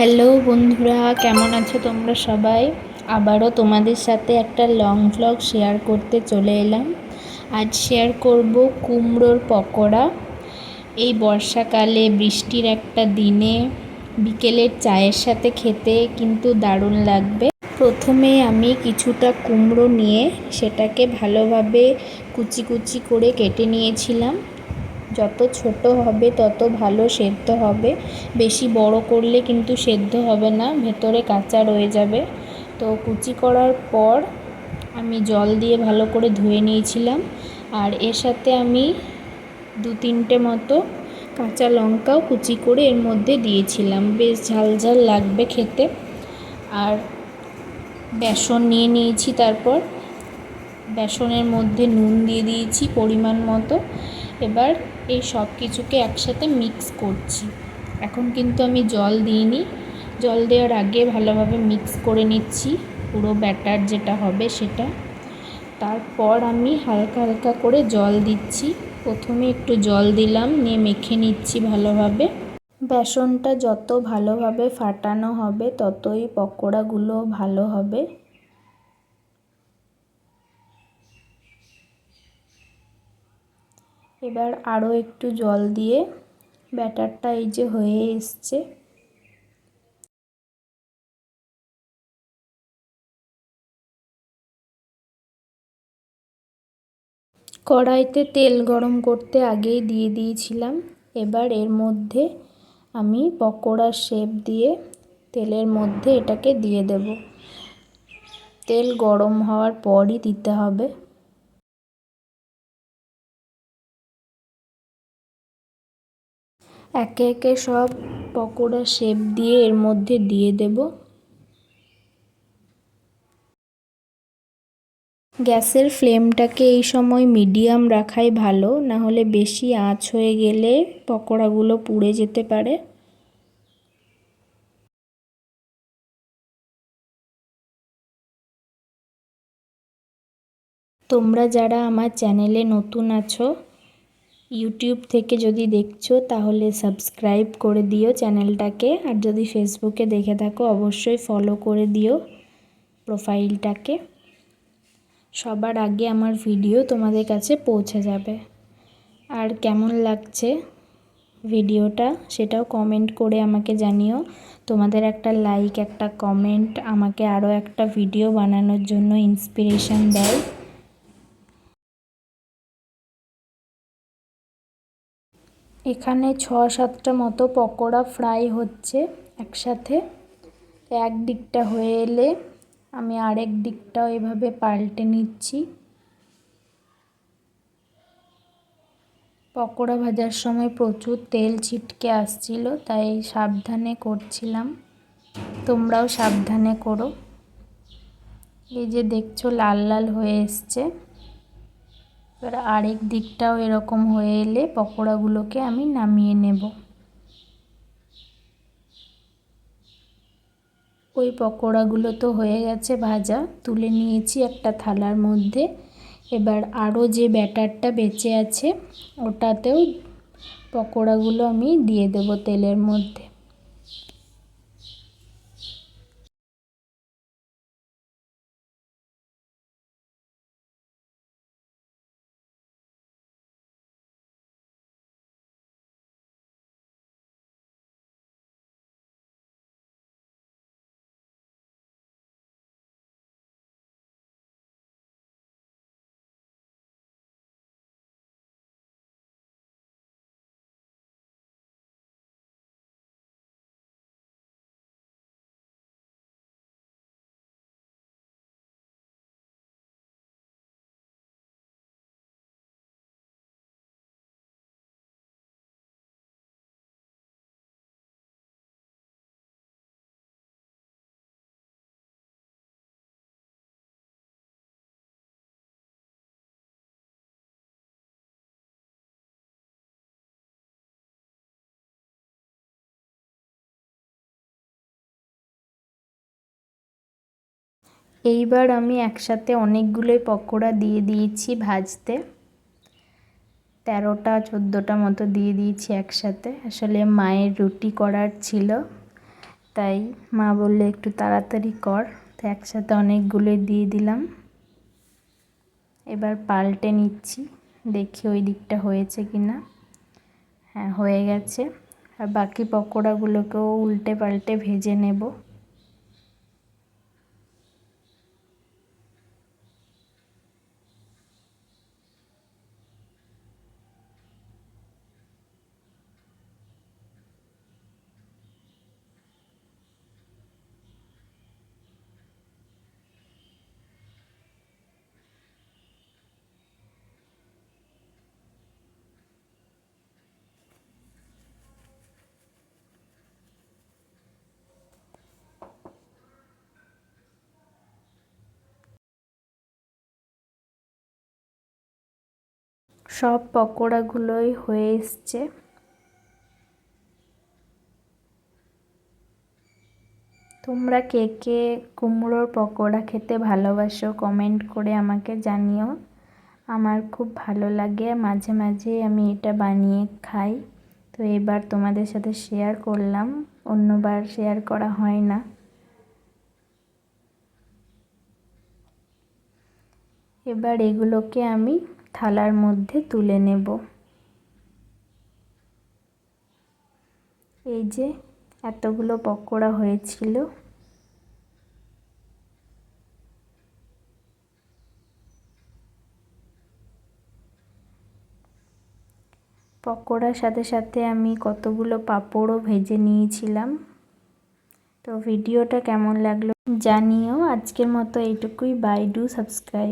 Hello বন্ধুরা, কেমন আছো তোমরা সবাই? আবারও তোমাদের সাথে একটা লং ভ্লগ শেয়ার করতে চলে এলাম। আজ শেয়ার করব কুমড়োর পকোড়া। এই বর্ষাকালে বৃষ্টির একটা দিনে বিকেলের চায়ের সাথে খেতে কিন্তু দারুণ লাগবে। প্রথমে আমি কিছুটা কুমড়ো নিয়ে সেটাকে ভালোভাবে কুচি কুচি করে কেটে নিয়েছিলাম। যত ছোট হবে তত ভালো সেদ্ধ হবে, বেশি বড় করলে কিন্তু সেদ্ধ হবে না, ভেতরে কাঁচা রয়ে যাবে। তো কুচি করার পর আমি জল দিয়ে ভালো করে ধুয়ে নিয়েছিলাম। আর এর সাথে আমি 2-3টে মতো কাঁচা লঙ্কাও কুচি করে এর মধ্যে দিয়েছিলাম, বেশ ঝাল ঝাল লাগবে খেতে। আর বেসন নিয়ে নিয়েছি, তারপর বেসনের মধ্যে নুন দিয়ে দিয়েছি পরিমাণ মতো। এবার এই সব কিছুকে একসাথে মিক্স করছি। এখন কিন্তু আমি জল দিইনি, জল দেওয়ার আগে ভালোভাবে মিক্স করে নিচ্ছি পুরো ব্যাটার যেটা হবে সেটা। তারপর আমি হালকা হালকা করে জল দিচ্ছি। প্রথমে একটু জল দিলাম, নিয়ে মেখে নিচ্ছি ভালোভাবে। বেসনটা যত ভালোভাবে ফাটানো হবে ততই পকোড়াগুলো ভালো হবে। এবার আরও একটু জল দিয়ে ব্যাটারটা এই যে হয়ে এসছে। কড়াইতে তেল গরম করতে আগেই দিয়ে দিয়েছিলাম। এবার এর মধ্যে আমি পকোড়ার শেপ দিয়ে তেলের মধ্যে এটাকে দিয়ে দেব। তেল গরম হওয়ার পরই দিতে হবে। একে একে সব পকোড়া শেপ দিয়ে এর মধ্যে দিয়ে দেব। গ্যাসের ফ্লেমটাকে এই সময় মিডিয়াম রাখাই ভালো, না হলে বেশি আঁচ হয়ে গেলে পকোড়াগুলো পুড়ে যেতে পারে। তোমরা যারা আমার চ্যানেলে নতুন আছো, ইউটিউব থেকে যদি দেখছো তাহলে সাবস্ক্রাইব করে দিও চ্যানেলটাকে। আর যদি ফেসবুকে দেখে থাকো অবশ্যই ফলো করে দিও প্রোফাইলটাকে। সবার আগে আমার ভিডিও তোমাদের কাছে পৌঁছে যাবে। আর কেমন লাগছে ভিডিওটা সেটাও কমেন্ট করে আমাকে জানিও। তোমাদের একটা লাইক, একটা কমেন্ট আমাকে আরও একটা ভিডিও বানানোর জন্য ইন্সপিরেশন দেয়। এখানে 6-7টা মতো পকোড়া ফ্রাই হচ্ছে একসাথে। এক দিকটা হয়ে এলে আমি আরেক দিকটাও এভাবে পাল্টে নিচ্ছি। পকোড়া ভাজার সময় প্রচুর তেল ছিটকে আসছিল, তাই সাবধানে করছিলাম। তোমরাও সাবধানে করো। এই যে দেখছো লাল লাল হয়ে এসছে। এবার আরেক দিকটাও এরকম হয়ে এলে পকোড়াগুলোকে আমি নামিয়ে নেব। ওই পকোড়াগুলো তো হয়ে গেছে ভাজা, তুলে নিয়েছি একটা থালার মধ্যে। এবার আরও যে ব্যাটারটা বেঁচে আছে ওটাতেও পকোড়াগুলো আমি দিয়ে দেব তেলের মধ্যে। এইবার আমি একসাথে অনেকগুলোই পকোড়া দিয়ে দিয়েছি ভাজতে। 13টা 14টা মতো দিয়ে দিয়েছি একসাথে। আসলে মায়ের রুটি করার ছিল, তাই মা বললে একটু তাড়াতাড়ি কর, তো একসাথে অনেকগুলো দিয়ে দিলাম। এবার পাল্টে নিচ্ছি, দেখি ওই দিকটা হয়েছে কি না। হ্যাঁ, হয়ে গেছে। আর বাকি পকোড়াগুলোকেও উল্টে পাল্টে ভেজে নেব। সব পকোড়াগুলোই হয়ে এসছে। তোমরা কে কে কুমড়োর পকোড়া খেতে ভালোবাসো কমেন্ট করে আমাকে জানিও। আমার খুব ভালো লাগে, মাঝে মাঝে আমি এটা বানিয়ে খাই। তো এবার তোমাদের সাথে শেয়ার করলাম, অন্যবার শেয়ার করা হয় না। এবার এগুলোকে আমি থালার মধ্যে তুলে নেব। এই যে এতগুলো পকোড়া হয়েছিল। পকোড়ার সাথে সাথে আমি কতগুলো পাঁপড়ও ভেজে নিয়েছিলাম। তো ভিডিওটা কেমন লাগলো জানিও। আজকের মতো এইটুকুই, বাই, ডু সাবস্ক্রাইব।